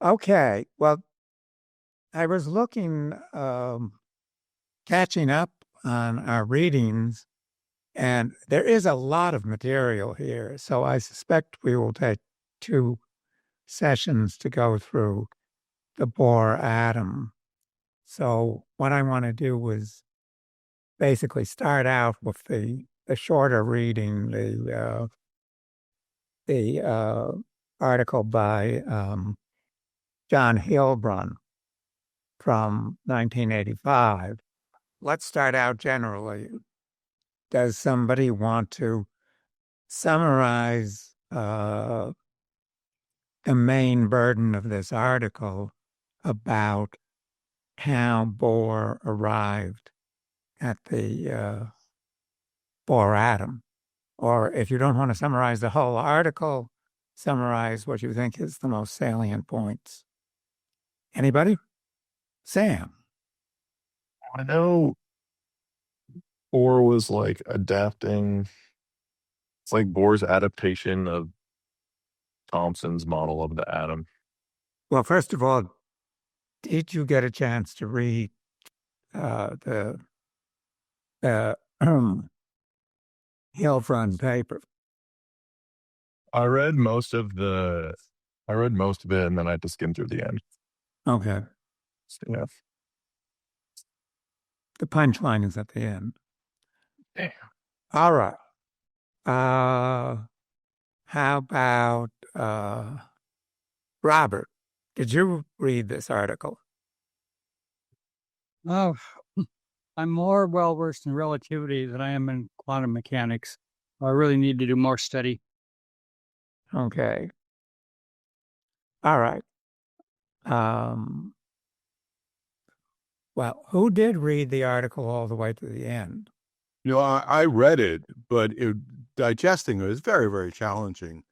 Okay. Well, I was catching up on our readings, and there is a lot of material here. So I suspect we will take two sessions to go through the Bohr atom. So what I want to do is basically start out with the shorter reading, the article by John Hilbrun from 1985. Let's start out generally. Does somebody want to summarize the main burden of this article about how Bohr arrived at the Bohr atom? Or if you don't want to summarize the whole article, summarize what you think is the most salient points. Anybody? Sam. I know Bohr was like adapting, it's like Bohr's adaptation of Thomson's model of the atom. Well, first of all, did you get a chance to read the Hillfront paper? I read most of the, I read most of it and then I had to skim through the end. Okay. So, yeah. The punchline is at the end. Damn. All right. How about Robert? Did you read this article? Oh, I'm more well versed in relativity than I am in quantum mechanics. I really need to do more study. Okay. All right. Um, well, who did read the article all the way to the end? I read it, but digesting it is very, very challenging.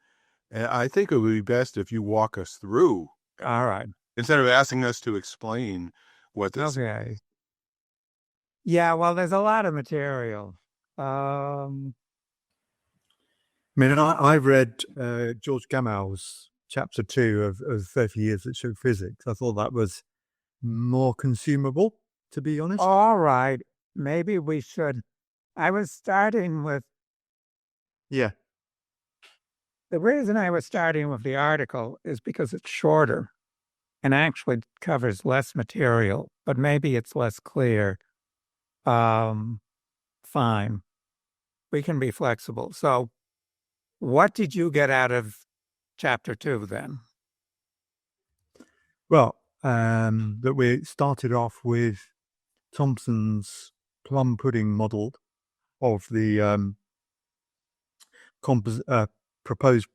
And I think it would be best if you walk us through All right. instead of asking us to explain what this. Okay. Yeah, well, there's a lot of material. Um, I mean, I read George Gamow chapter 2 of 30 Years that Shook Physics. I thought that was more consumable, to be honest. all right. Maybe we should. I was starting with Yeah. the reason I was starting with the article is because it's shorter and actually covers less material, but maybe it's less clear. Fine. We can be flexible. So, what did you get out of chapter 2 then? Well, that we started off with Thomson's plum pudding model of the proposed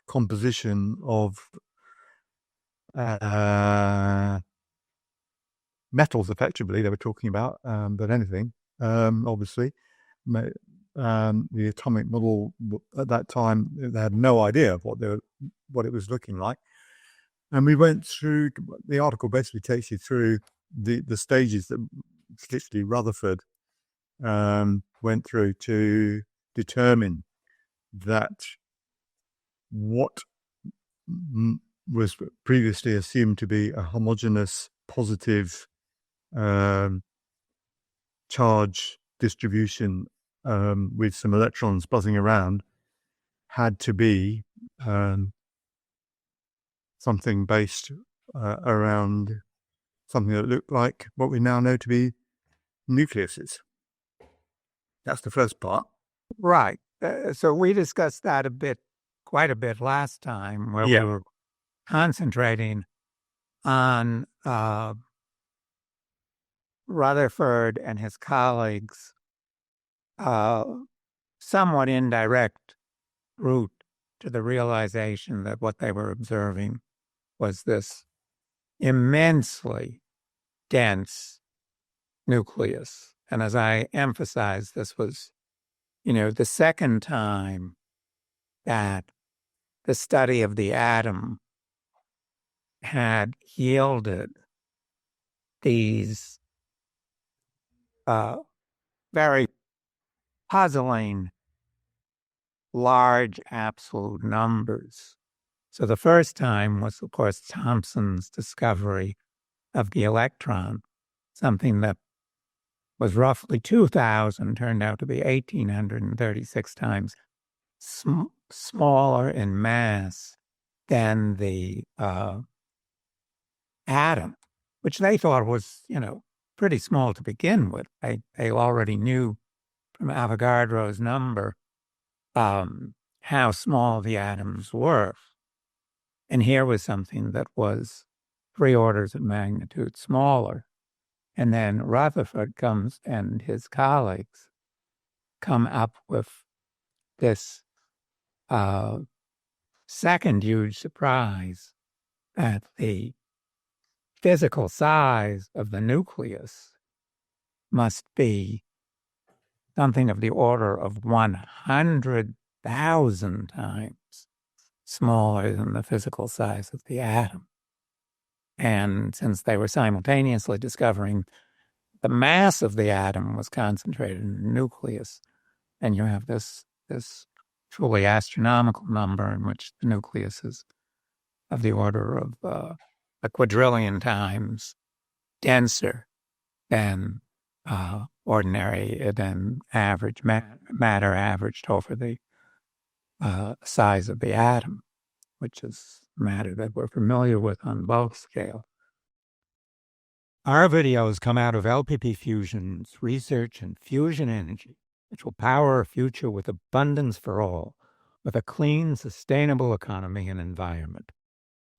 composition of metals, effectively, they were talking about, but anything, obviously. The atomic model at that time, they had no idea of what it was looking like. And we went through, the article basically takes you through the stages that literally Rutherford went through to determine that what was previously assumed to be a homogeneous positive charge distribution with some electrons buzzing around had to be something based around something that looked like what we now know to be nucleuses. That's the first part. Right. So we discussed that quite a bit last time, where we were concentrating on Rutherford and his colleagues' somewhat indirect route to the realization that what they were observing was this immensely dense nucleus. And as I emphasized, this was, the second time that the study of the atom had yielded these very puzzling large absolute numbers So the first time was, of course, Thomson's discovery of the electron, something that was roughly 2,000, turned out to be 1,836 times smaller in mass than the atom, which they thought was, pretty small to begin with. They already knew from Avogadro's number how small the atoms were. And here was something that was 3 orders of magnitude smaller. And then Rutherford comes and his colleagues come up with this second huge surprise, that the physical size of the nucleus must be something of the order of 100,000 times smaller than the physical size of the atom. And since they were simultaneously discovering the mass of the atom was concentrated in the nucleus, and you have this truly astronomical number in which the nucleus is of the order of a quadrillion times denser than ordinary, than average matter averaged over the size of the atom, which is matter that we're familiar with on bulk scale. Our videos come out of LPPFusion's research in fusion energy, which will power a future with abundance for all, with a clean, sustainable economy and environment.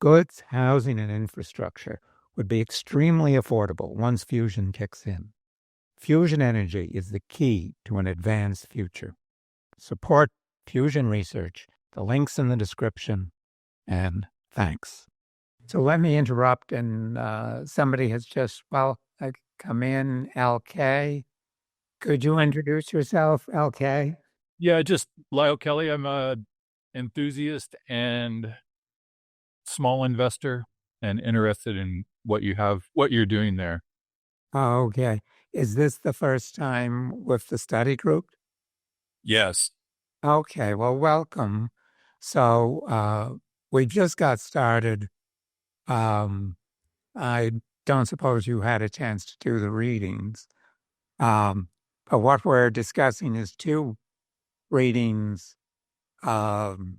Goods, housing, and infrastructure would be extremely affordable once fusion kicks in. Fusion energy is the key to an advanced future. Support fusion research. The link's in the description, and thanks. So let me interrupt, and somebody has just, come in, LK. Could you introduce yourself, LK? Yeah, just Lyle Kelly. I'm a enthusiast and small investor and interested in what you're doing there. Oh, okay. Is this the first time with the study group? Yes. Okay, well, welcome. So we just got started. I don't suppose you had a chance to do the readings. But what we're discussing is 2 readings on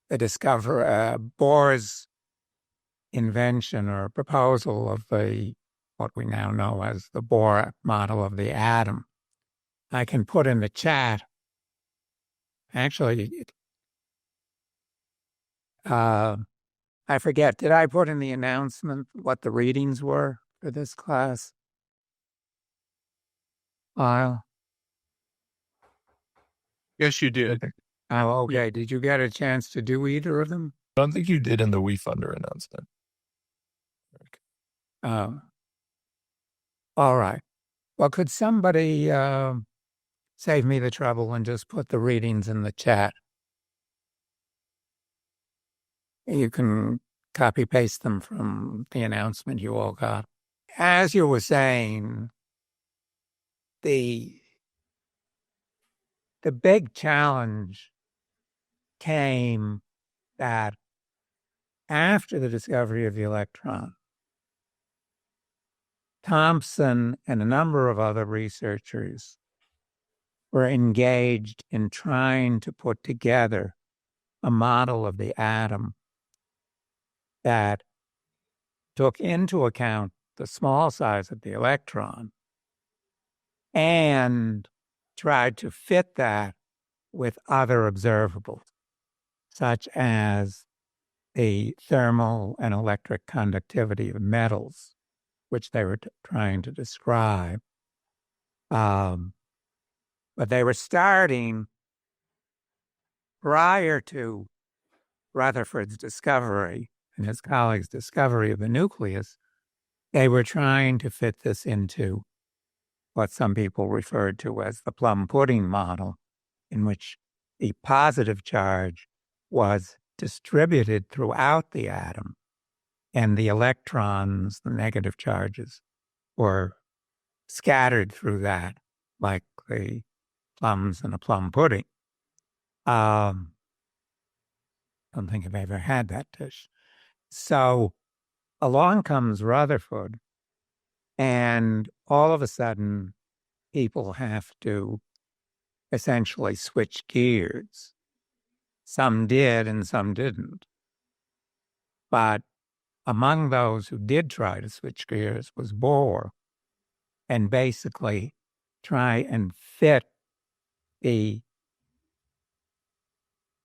the Bohr's invention or proposal of what we now know as the Bohr model of the atom. I can put in the chat. Actually, I forget, did I put in the announcement what the readings were for this class? Lyle? Yes, you did. Oh, okay. Did you get a chance to do either of them? I don't think you did in the WeFunder announcement. All right. Well, could somebody save me the trouble and just put the readings in the chat? You can copy paste them from the announcement you all got. As you were saying, the big challenge came that after the discovery of the electron, Thomson and a number of other researchers were engaged in trying to put together a model of the atom that took into account the small size of the electron and tried to fit that with other observables, such as the thermal and electric conductivity of metals, which they were trying to describe. But they were starting prior to Rutherford's discovery and his colleagues' discovery of the nucleus. They were trying to fit this into what some people referred to as the plum pudding model, in which the positive charge was distributed throughout the atom, and the electrons, the negative charges, were scattered through that like the plums in a plum pudding. don't think I've ever had that dish. So along comes Rutherford, and all of a sudden, people have to essentially switch gears. Some did and some didn't. But among those who did try to switch gears was Bohr, and basically try and fit the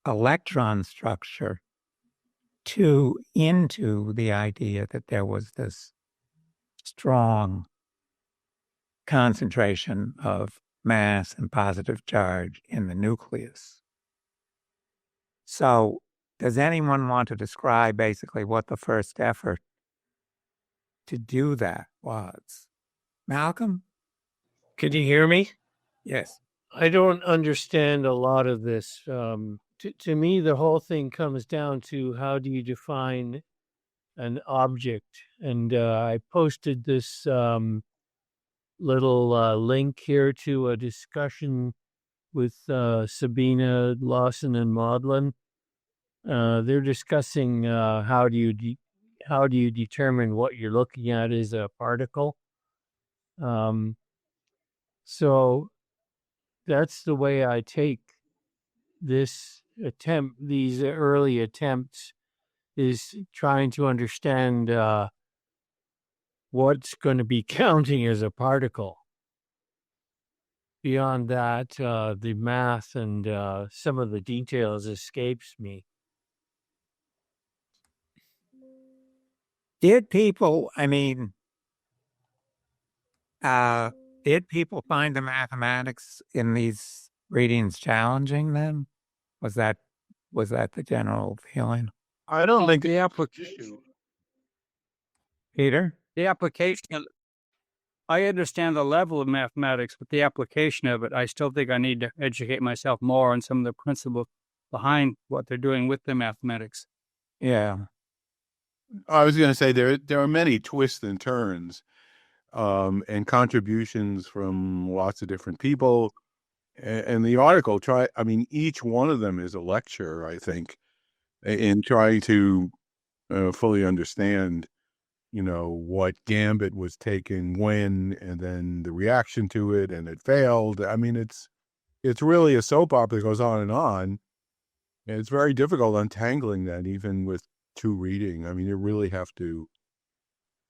electron structure into the idea that there was this strong concentration of mass and positive charge in the nucleus. So, does anyone want to describe basically what the first effort to do that was? Malcolm? Can you hear me? Yes. I don't understand a lot of this. To me, the whole thing comes down to how do you define an object? And I posted this little link here to a discussion with Sabina Lawson and Maudlin. They're discussing how do you determine what you're looking at is a particle. So that's the way I take these early attempts, is trying to understand what's going to be counting as a particle. Beyond that, the math and some of the details escapes me. Did people find the mathematics in these readings challenging then? Was that the general feeling? I don't think The application. Peter? The application. I understand the level of mathematics, but the application of it, I still think I need to educate myself more on some of the principles behind what they're doing with the mathematics. Yeah. I was going to say there are many twists and turns, and contributions from lots of different people. And the article each one of them is a lecture, I think, in trying to fully understand, what gambit was taken when, and then the reaction to it, and it failed. I mean, it's really a soap opera that goes on. And it's very difficult untangling that, even with two reading. I mean, you really have to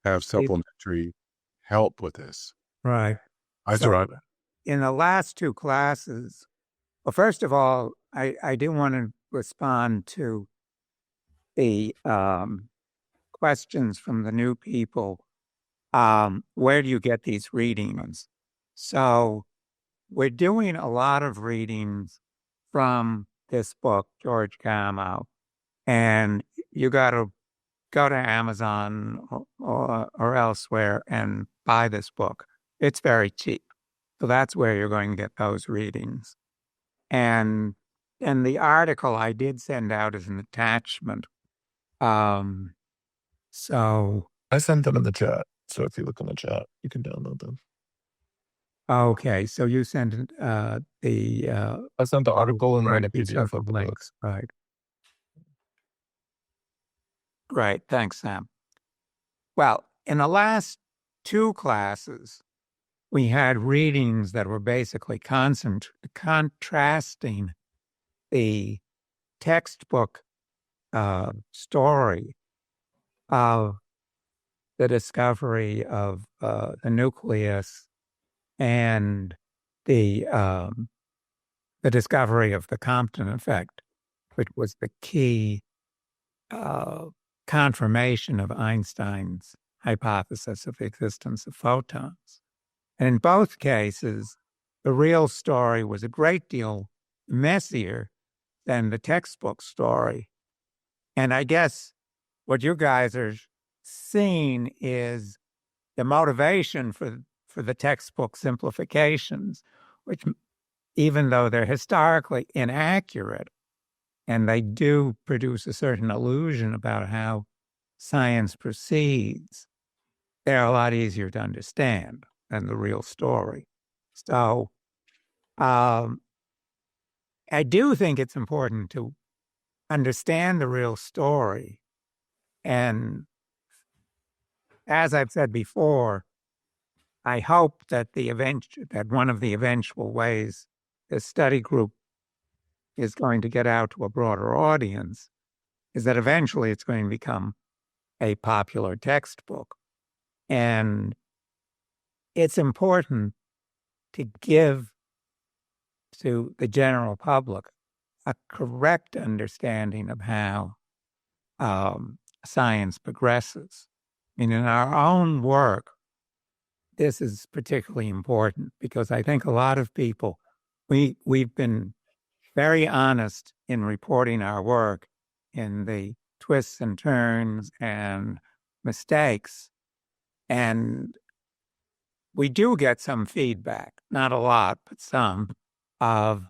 have supplementary help with this. Right. That's right. In the last two classes, well, first of all, I do want to respond to the questions from the new people. Where do you get these readings? So we're doing a lot of readings from this book, George Gamow, and you got to go to Amazon or elsewhere and buy this book. It's very cheap. So that's where you're going to get those readings. And the article I did send out as an attachment. So I sent them in the chat. So if you look in the chat, you can download them. okay, so you sent I sent the article and then a PDF of the book. links, right? Right. Thanks, Sam. Well, in the last two classes, we had readings that were basically contrasting the textbook story of the discovery of the nucleus and the discovery of the Compton effect, which was the key confirmation of Einstein's hypothesis of the existence of photons. And in both cases, the real story was a great deal messier than the textbook story. And I guess what you guys are seeing is the motivation for the textbook simplifications, which, even though they're historically inaccurate, and they do produce a certain illusion about how science proceeds, they're a lot easier to understand than the real story. So I do think it's important to understand the real story. And as I've said before, I hope that one of the eventual ways this study group is going to get out to a broader audience is that eventually it's going to become a popular textbook. And it's important to give to the general public a correct understanding of how science progresses. I mean, in our own work, this is particularly important because I think a lot of people, we've been very honest in reporting our work in the twists and turns and mistakes. And we do get some feedback, not a lot, but some, of,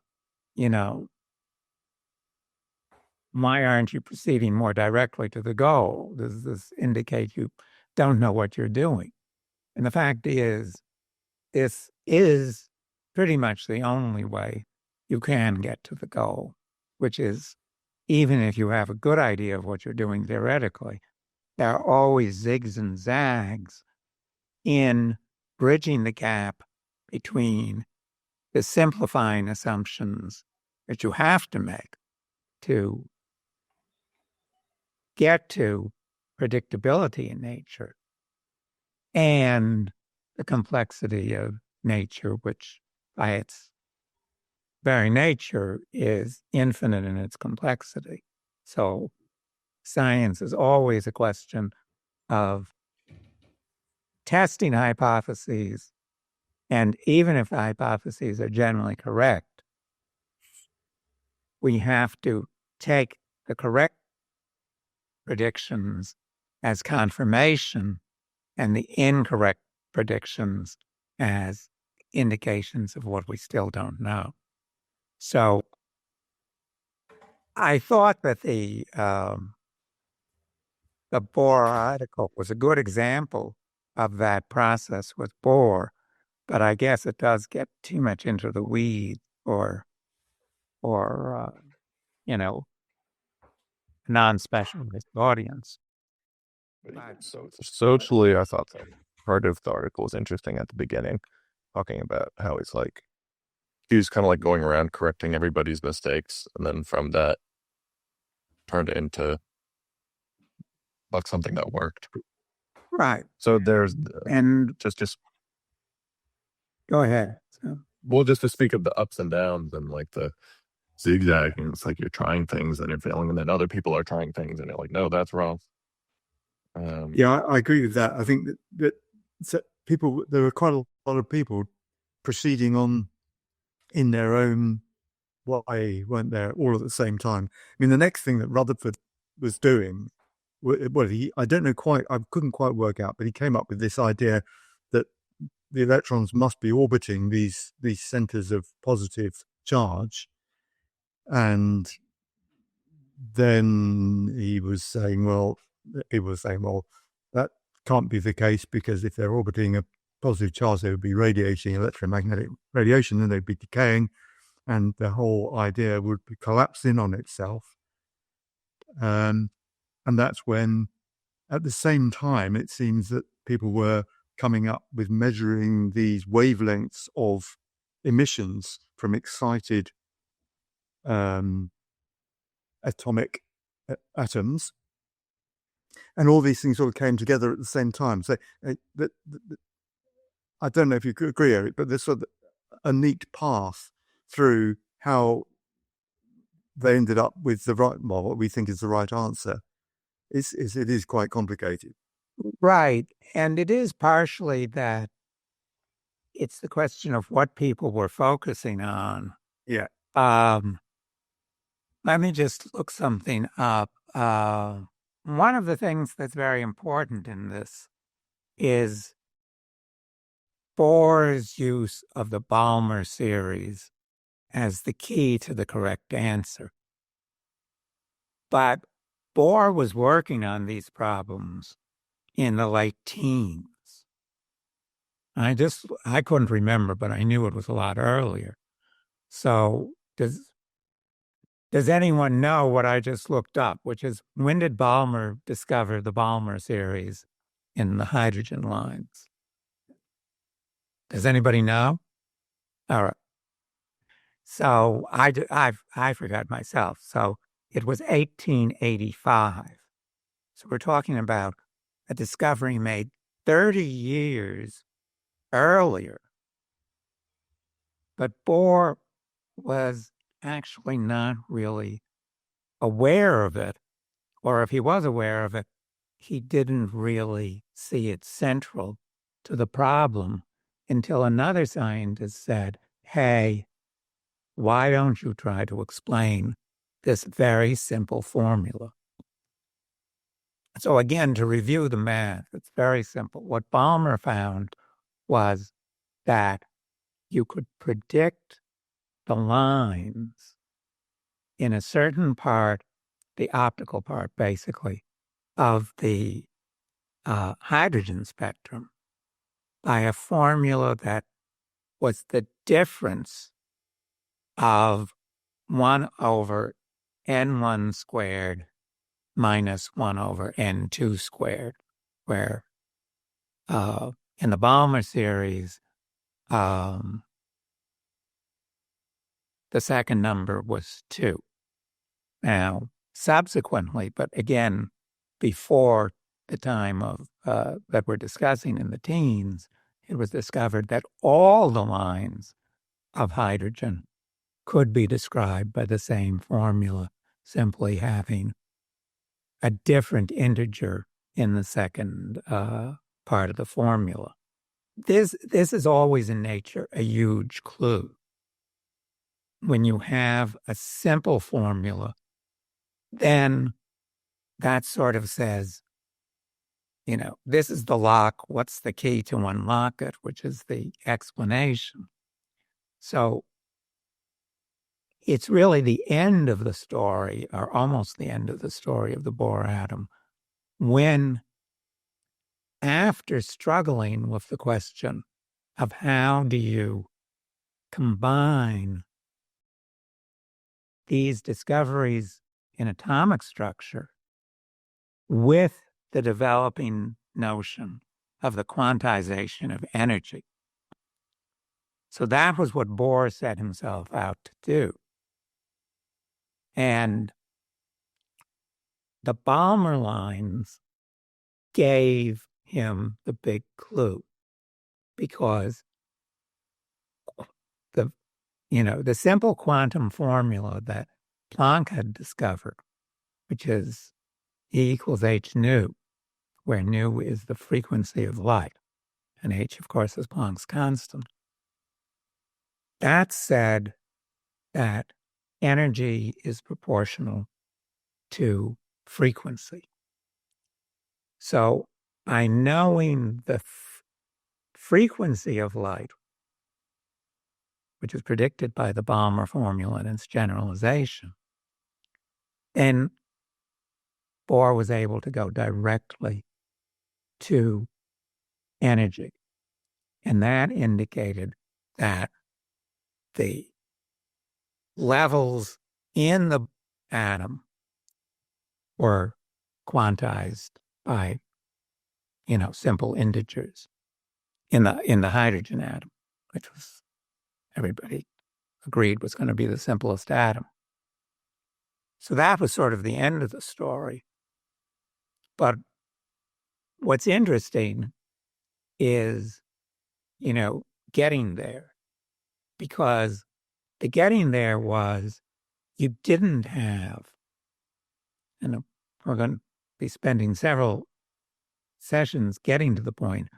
why aren't you proceeding more directly to the goal? Does this indicate you don't know what you're doing? And the fact is, this is pretty much the only way you can get to the goal, which is, even if you have a good idea of what you're doing theoretically, there are always zigs and zags in bridging the gap between the simplifying assumptions that you have to make to get to predictability in nature and the complexity of nature, which by its very nature is infinite in its complexity. So science is always a question of testing hypotheses, and even if the hypotheses are generally correct, we have to take the correct predictions as confirmation and the incorrect predictions as indications of what we still don't know. So I thought that the Bohr article was a good example of that process with Bohr, but I guess it does get too much into the weeds or non-specialist audience. So socially, I thought that part of the article was interesting at the beginning, talking about how he was kind of like going around correcting everybody's mistakes, and then from that turned it into like something that worked. Right. So there's And just go ahead. So, well, just to speak of the ups and downs and like the zigzagging, it's like you're trying things and you're failing, and then other people are trying things and you're like, no, that's wrong. Yeah, I agree with that. I think that there were quite a lot of people proceeding on in their own way, weren't there, all at the same time. I mean, the next thing that Rutherford was doing, I don't know quite, I couldn't quite work out, but he came up with this idea that the electrons must be orbiting these centers of positive charge. And then he was saying, well, that can't be the case, because if they're orbiting a positive charge, they would be radiating electromagnetic radiation, and they'd be decaying, and the whole idea would be collapsing on itself. And that's when, at the same time, it seems that people were coming up with measuring these wavelengths of emissions from excited atomic atoms, and all these things sort of came together at the same time. So I don't know if you could agree, Eric, but there's sort of a neat path through how they ended up with what we think is the right answer. It is quite complicated. right. And it is partially that it's the question of what people were focusing on. Yeah. Let me just look something up. One of the things that's very important in this is Bohr's use of the Balmer series as the key to the correct answer. But Bohr was working on these problems in the late teens. I couldn't remember, but I knew it was a lot earlier. So does Does anyone know what I just looked up, which is when did Balmer discover the Balmer series in the hydrogen lines? Does anybody know? All right. So I forgot myself. So it was 1885. So we're talking about a discovery made 30 years earlier. But Bohr was actually not really aware of it, or if he was aware of it, he didn't really see it central to the problem until another scientist said, hey, why don't you try to explain this very simple formula? So again, to review the math, it's very simple. What Balmer found was that you could predict the lines in a certain part, the optical part basically, of the hydrogen spectrum by a formula that was the difference of 1 over n1 squared minus 1 over n2 squared, where in the Balmer series, the second number was 2. Now, subsequently, but again, before the time of that we're discussing in the teens, it was discovered that all the lines of hydrogen could be described by the same formula, simply having a different integer in the second part of the formula. This is always in nature a huge clue. When you have a simple formula, then that sort of says, you know, this is the lock. What's the key to unlock it, which is the explanation. So it's really the end of the story, or almost the end of the story of the Bohr atom, when, after struggling with the question of how do you combine these discoveries in atomic structure with the developing notion of the quantization of energy. So that was what Bohr set himself out to do. And the Balmer lines gave him the big clue, because the simple quantum formula that Planck had discovered, which is E equals h nu, where nu is the frequency of light, and h, of course, is Planck's constant. That said that energy is proportional to frequency. So by knowing the frequency of light, which is predicted by the Balmer formula and its generalization, then Bohr was able to go directly to energy. And that indicated that the levels in the atom were quantized by, simple integers in the hydrogen atom, which was, everybody agreed, was going to be the simplest atom. So that was sort of the end of the story. But what's interesting is, getting there, because the getting there was, you didn't have, and we're going to be spending several sessions getting to the point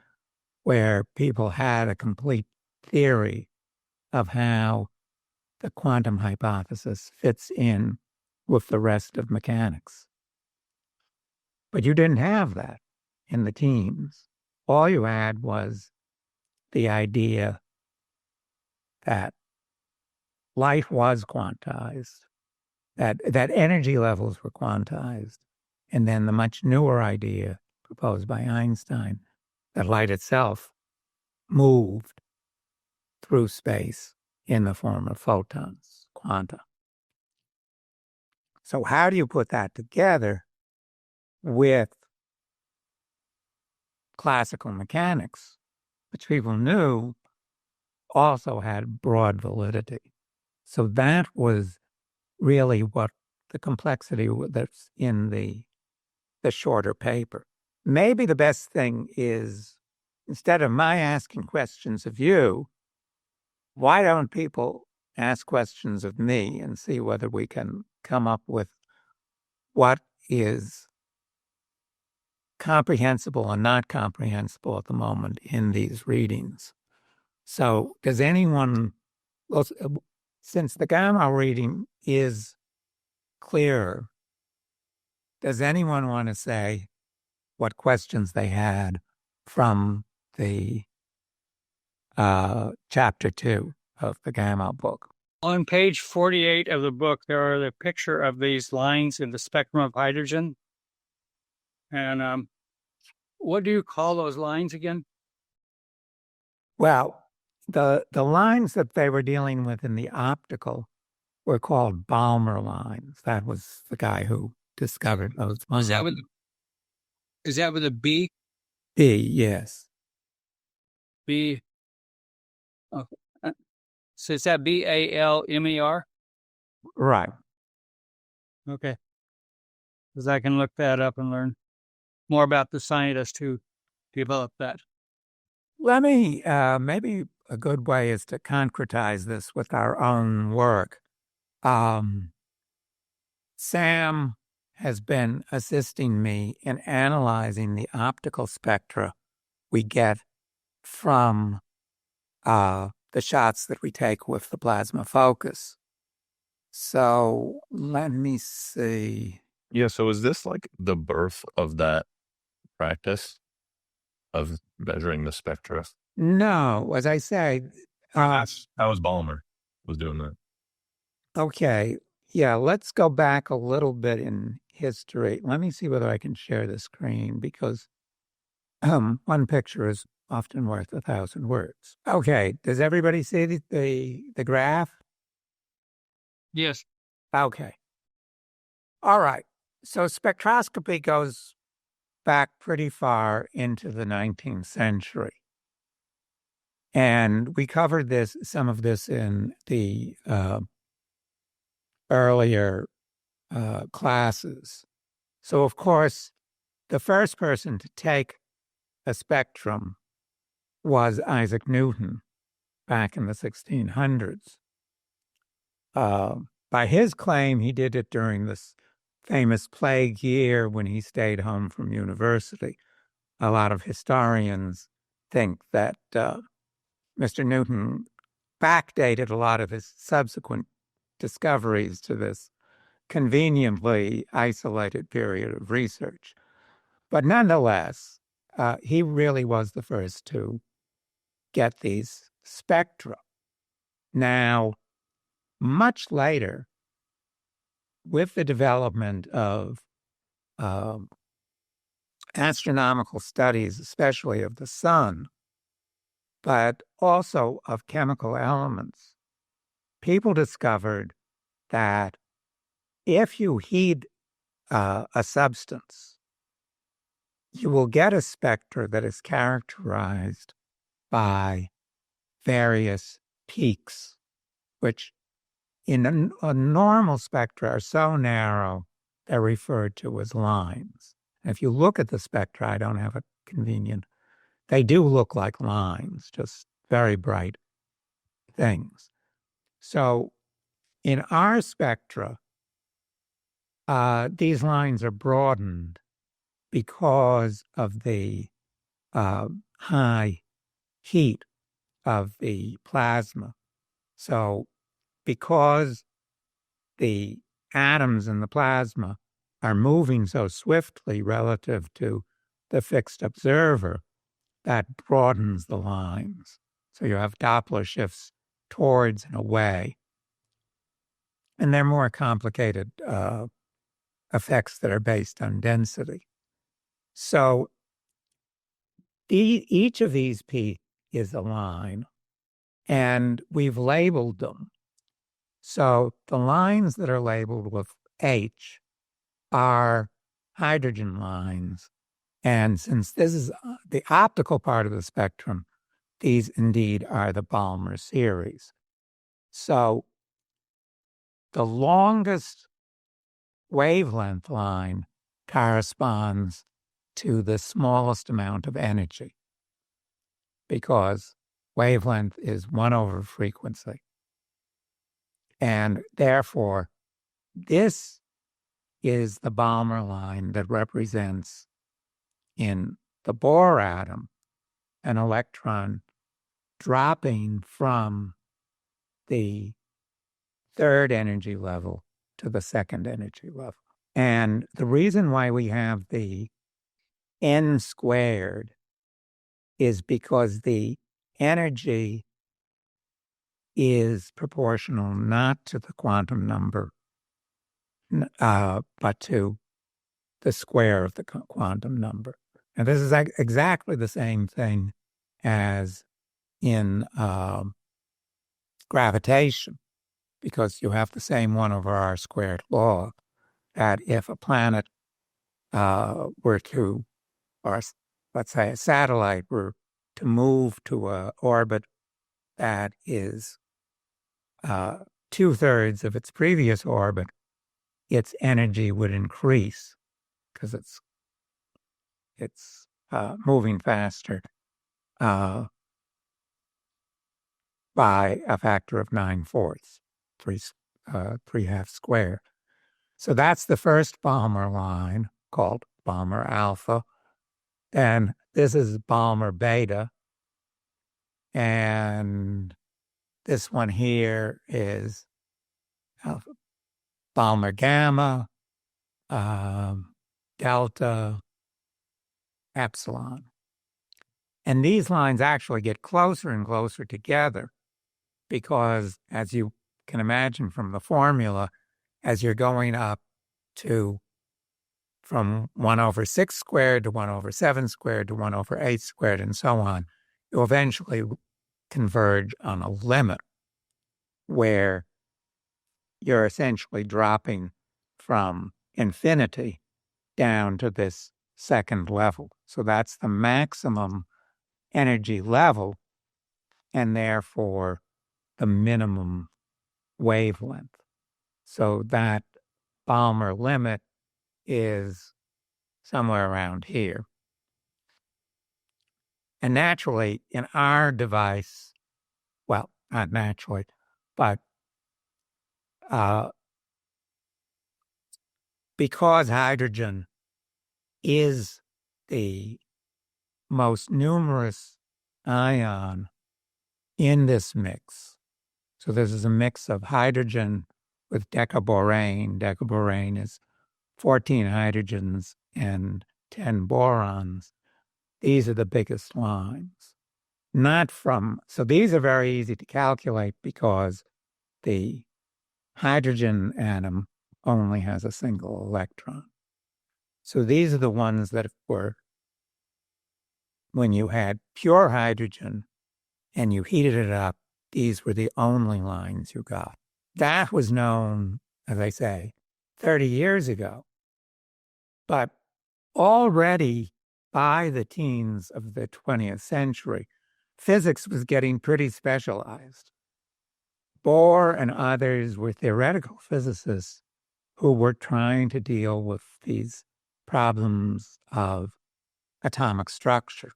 where people had a complete theory of how the quantum hypothesis fits in with the rest of mechanics. But you didn't have that in the teens. All you had was the idea that light was quantized, that energy levels were quantized, and then the much newer idea proposed by Einstein that light itself moved through space in the form of photons, quanta. So how do you put that together with classical mechanics, which people knew also had broad validity? So that was really what the complexity that's in the shorter paper. Maybe the best thing is, instead of my asking questions of you, why don't people ask questions of me and see whether we can come up with what is comprehensible and not comprehensible at the moment in these readings. So does anyone, well, since the gamma reading is clearer, does anyone want to say what questions they had from the chapter 2 of the gamma book? On page 48 of the book, there are the picture of these lines in the spectrum of hydrogen. And what do you call those lines again? Well, the lines that they were dealing with in the optical were called Balmer lines. That was the guy who discovered those. Oh, is that with a B? B, yes. B. Okay. So is that BALMER? Right. Okay. Because I can look that up and learn more about the scientist who developed that. Let me, maybe a good way is to concretize this with our own work. Sam has been assisting me in analyzing the optical spectra we get from the shots that we take with the plasma focus. So let me see. Yeah, so is this like the birth of that practice of measuring the spectra? No, as I say, How was Balmer was doing that? okay, yeah, let's go back a little bit in history. Let me see whether I can share the screen because one picture is often worth 1,000 words. Okay, does everybody see the graph? Yes. Okay. All right. So spectroscopy goes back pretty far into the 19th century. And we covered some of this in the earlier classes. So, of course, the first person to take a spectrum was Isaac Newton back in the 1600s. By his claim, he did it during this famous plague year when he stayed home from university. A lot of historians think that Mr. Newton backdated a lot of his subsequent discoveries to this conveniently isolated period of research. But nonetheless, he really was the first to get these spectra. Now, much later, with the development of astronomical studies, especially of the sun, but also of chemical elements, people discovered that if you heat a substance, you will get a spectra that is characterized by various peaks, which in a normal spectra are so narrow, they're referred to as lines. And if you look at the spectra, I don't have it convenient, they do look like lines, just very bright things. So in our spectra, these lines are broadened because of the high heat of the plasma. So because the atoms in the plasma are moving so swiftly relative to the fixed observer, that broadens the lines. So you have Doppler shifts towards and away. And they're more complicated effects that are based on density. So each of these peaks is a line, and we've labeled them. So the lines that are labeled with H are hydrogen lines. And since this is the optical part of the spectrum, these indeed are the Balmer series. So the longest wavelength line corresponds to the smallest amount of energy, because wavelength is 1 over frequency. And therefore, this is the Balmer line that represents, in the Bohr atom, an electron dropping from the third energy level to the second energy level. And the reason why we have the n squared is because the energy is proportional not to the quantum number, but to the square of the quantum number. And this is exactly the same thing as in gravitation, because you have the same 1 over r squared law, that if a planet were to, or let's say a satellite were to move to an orbit that is 2/3 of its previous orbit, its energy would increase because it's moving faster by a factor of 9/4, 3/2 square. So that's the first Balmer line, called Balmer alpha. And this is Balmer beta. And this one here is Balmer gamma, delta, epsilon. And these lines actually get closer and closer together because, as you can imagine from the formula, as you're going up to from 1 over 6 squared to 1 over 7 squared to 1 over 8 squared and so on, you eventually converge on a limit where you're essentially dropping from infinity down to this second level. So that's the maximum energy level and therefore the minimum wavelength. So that Balmer limit is somewhere around here. And naturally, in our device, well, not naturally, but because hydrogen is the most numerous ion in this mix, so this is a mix of hydrogen with decaborane. Decaborane is 14 hydrogens and 10 borons. These are the biggest lines. So these are very easy to calculate because the hydrogen atom only has a single electron. So these are the ones that were, when you had pure hydrogen and you heated it up, these were the only lines you got. That was known, as I say, 30 years ago. But already by the teens of the 20th century, physics was getting pretty specialized. Bohr and others were theoretical physicists who were trying to deal with these problems of atomic structure.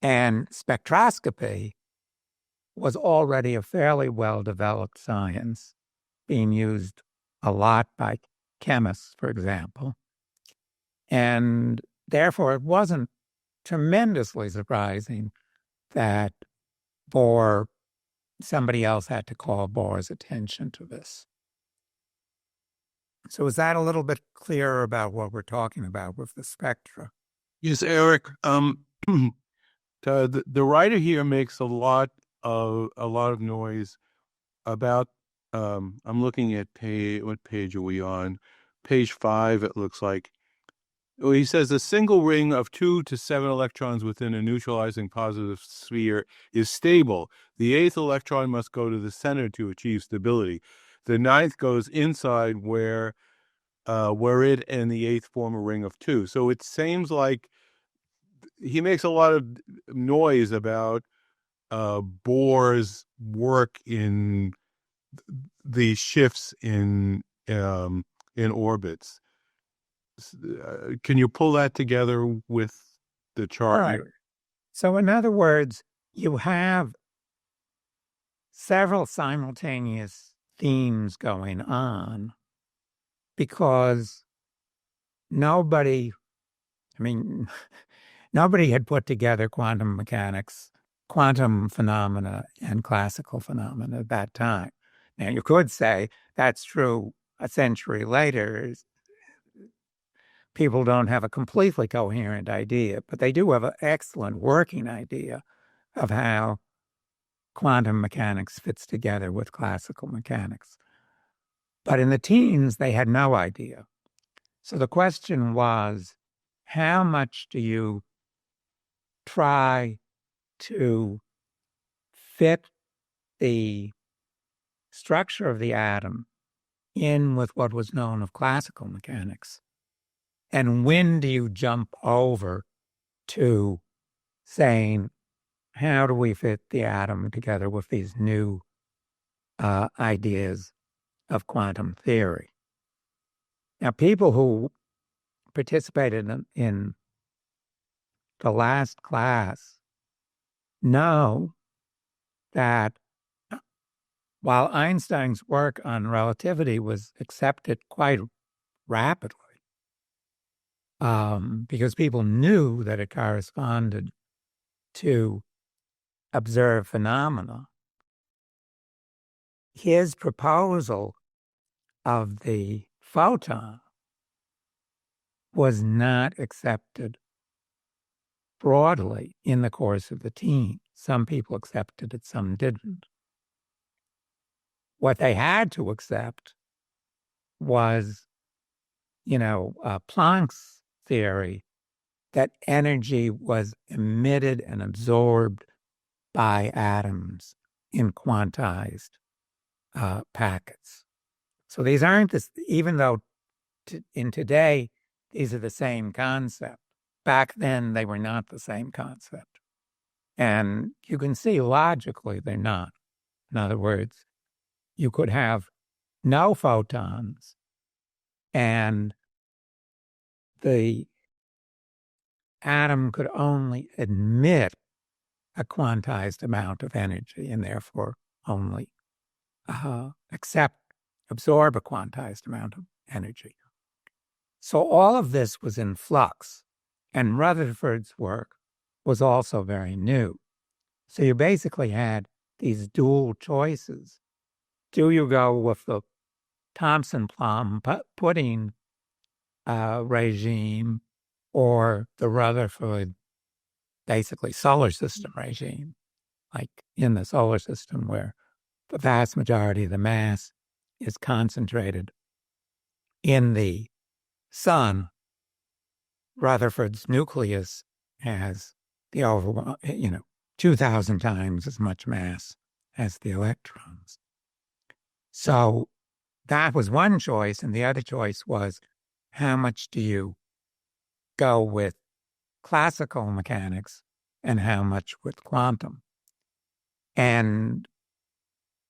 And spectroscopy was already a fairly well-developed science, being used a lot by chemists, for example. And therefore, it wasn't tremendously surprising that somebody else had to call Bohr's attention to this. So is that a little bit clearer about what we're talking about with the spectra? Yes, Eric. The writer here makes a lot of noise about. I'm looking at what page are we on? Page 5. It looks like. Well, he says a single ring of 2 to 7 electrons within a neutralizing positive sphere is stable. The 8th electron must go to the center to achieve stability. the ninth goes inside where it and the eighth form a ring of two. So it seems like he makes a lot of noise about Bohr's work in the shifts in orbits. Can you pull that together with the chart? All right. So in other words, you have several simultaneous themes going on because nobody had put together quantum mechanics, quantum phenomena, and classical phenomena at that time. Now, you could say that's true a century later. People don't have a completely coherent idea, but they do have an excellent working idea of how quantum mechanics fits together with classical mechanics. But in the teens, they had no idea. So the question was, how much do you try to fit the structure of the atom in with what was known of classical mechanics? And when do you jump over to saying, how do we fit the atom together with these new ideas of quantum theory? Now, people who participated in the last class know that while Einstein's work on relativity was accepted quite rapidly, because people knew that it corresponded to observed phenomena, his proposal of the photon was not accepted broadly in the course of the teens. Some people accepted it, some didn't. What they had to accept was, Planck's theory that energy was emitted and absorbed by atoms in quantized packets. So these aren't even though in today, these are the same concept. Back then, they were not the same concept. And you can see logically they're not. In other words, you could have no photons and the atom could only emit a quantized amount of energy and therefore only absorb a quantized amount of energy. So all of this was in flux, and Rutherford's work was also very new. So you basically had these dual choices. Do you go with the Thomson plum pudding regime or the Rutherford, basically solar system regime, like in the solar system where the vast majority of the mass is concentrated in the sun? Rutherford's nucleus has the over, 2,000 times as much mass as the electrons. So that was one choice. And the other choice was, how much do you go with classical mechanics and how much with quantum? And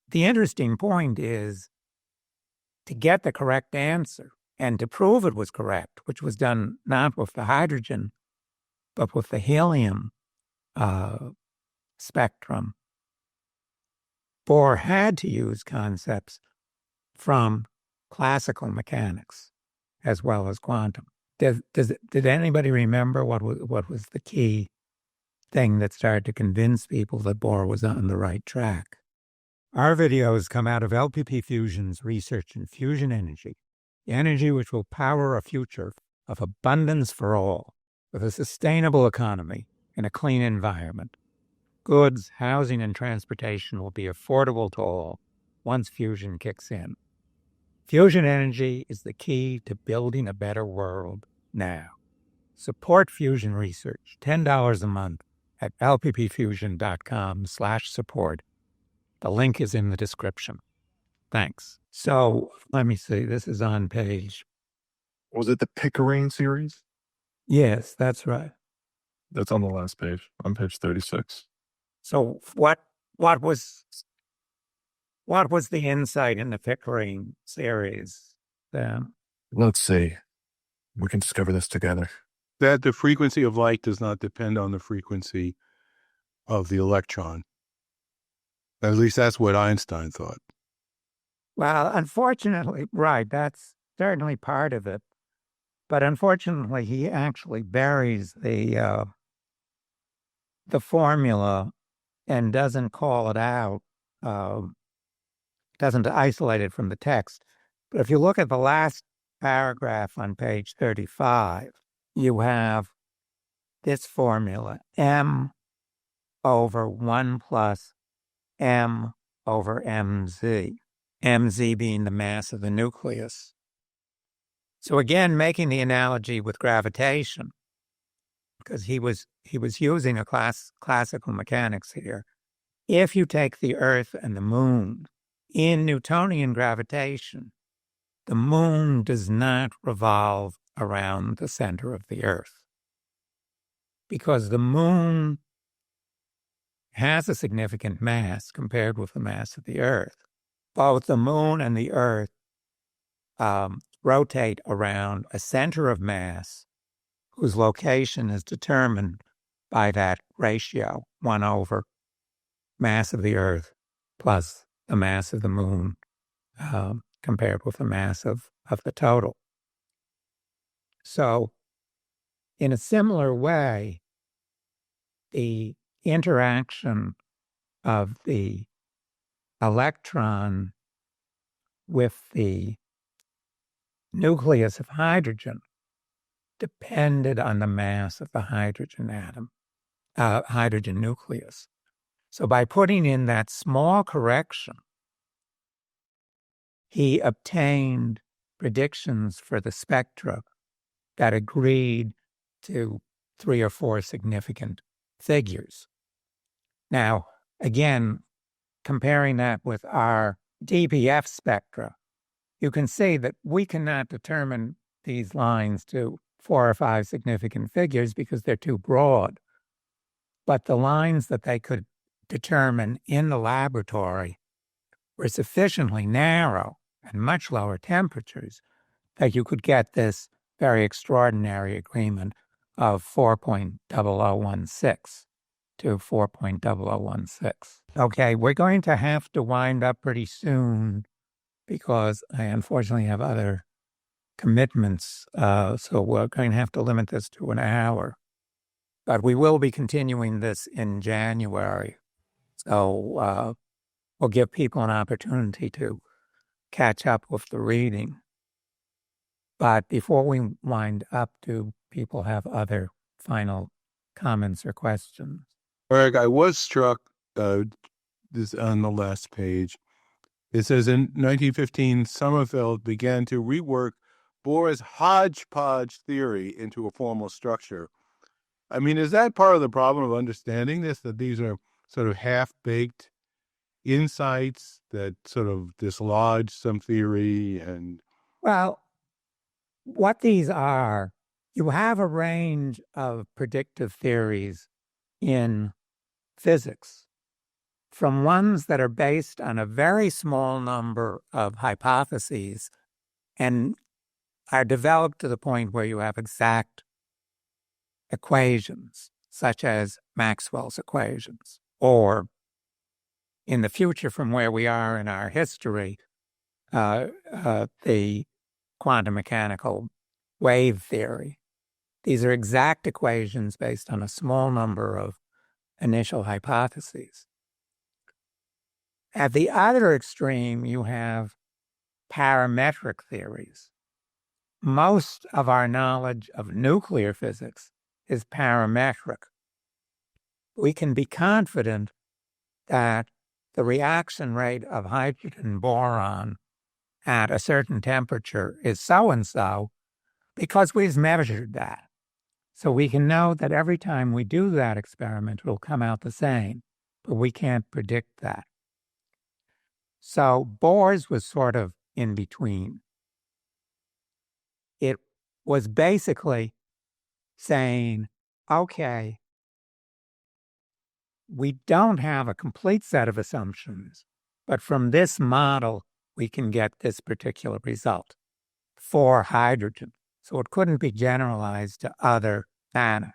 the interesting point is to get the correct answer and to prove it was correct, which was done not with the hydrogen, but with the helium spectrum. Bohr had to use concepts from classical mechanics as well as quantum. Did anybody remember what was the key thing that started to convince people that Bohr was on the right track? Our videos come out of LPPFusion's research in fusion energy, the energy which will power a future of abundance for all, with a sustainable economy and a clean environment. Goods, housing, and transportation will be affordable to all once fusion kicks in. Fusion energy is the key to building a better world now. Support fusion research, $10 a month at lppfusion.com/support. The link is in the description. Thanks. So let me see. This is on page. Was it the Pickering series? Yes, that's right. That's on the last page, on page 36. So what was the insight in the Pickering series then? Let's see. We can discover this together. That the frequency of light does not depend on the frequency of the electron. At least that's what Einstein thought. Well, unfortunately, right, that's certainly part of it. But unfortunately, he actually buries the formula and doesn't call it out, doesn't isolate it from the text. But if you look at the last paragraph on page 35, you have this formula, m over 1 plus m over mz, mz being the mass of the nucleus. So again, making the analogy with gravitation, because he was using a classical mechanics here. If you take the Earth and the Moon, in Newtonian gravitation, the Moon does not revolve around the center of the Earth, because the Moon has a significant mass compared with the mass of the Earth. Both the Moon and the Earth rotate around a center of mass whose location is determined by that ratio, 1 over mass of the Earth plus the mass of the Moon compared with the mass of the total. So in a similar way, the interaction of the electron with the nucleus of hydrogen depended on the mass of the hydrogen atom, hydrogen nucleus. So by putting in that small correction, he obtained predictions for the spectra that agreed to 3 or 4 significant figures. Now, again, comparing that with our DPF spectra, you can see that we cannot determine these lines to 4 or 5 significant figures because they're too broad. But the lines that they could determine in the laboratory were sufficiently narrow and much lower temperatures that you could get this very extraordinary agreement of 4.0016 to 4.0016. Okay, we're going to have to wind up pretty soon because I unfortunately have other commitments, so we're going to have to limit this to an hour. But we will be continuing this in January, so we'll give people an opportunity to catch up with the reading. But before we wind up, do people have other final comments or questions? Eric, I was struck, this on the last page. It says in 1915, Sommerfeld began to rework Bohr's hodgepodge theory into a formal structure. I mean, is that part of the problem of understanding this, that these are sort of half-baked insights that sort of dislodge some theory? And well, what these are, you have a range of predictive theories in physics, from ones that are based on a very small number of hypotheses and are developed to the point where you have exact equations, such as Maxwell's equations, or in the future from where we are in our history, the quantum mechanical wave theory. These are exact equations based on a small number of initial hypotheses. At the other extreme, you have parametric theories. Most of our knowledge of nuclear physics is parametric. We can be confident that the reaction rate of hydrogen boron at a certain temperature is so-and-so because we've measured that. So we can know that every time we do that experiment, it will come out the same, but we can't predict that. So Bohr's was sort of in between. It was basically saying, okay, we don't have a complete set of assumptions, but from this model, we can get this particular result for hydrogen. So it couldn't be generalized to other matters.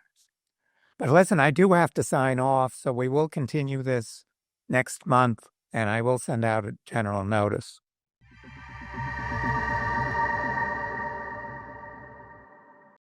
But listen, I do have to sign off, so we will continue this next month, and I will send out a general notice.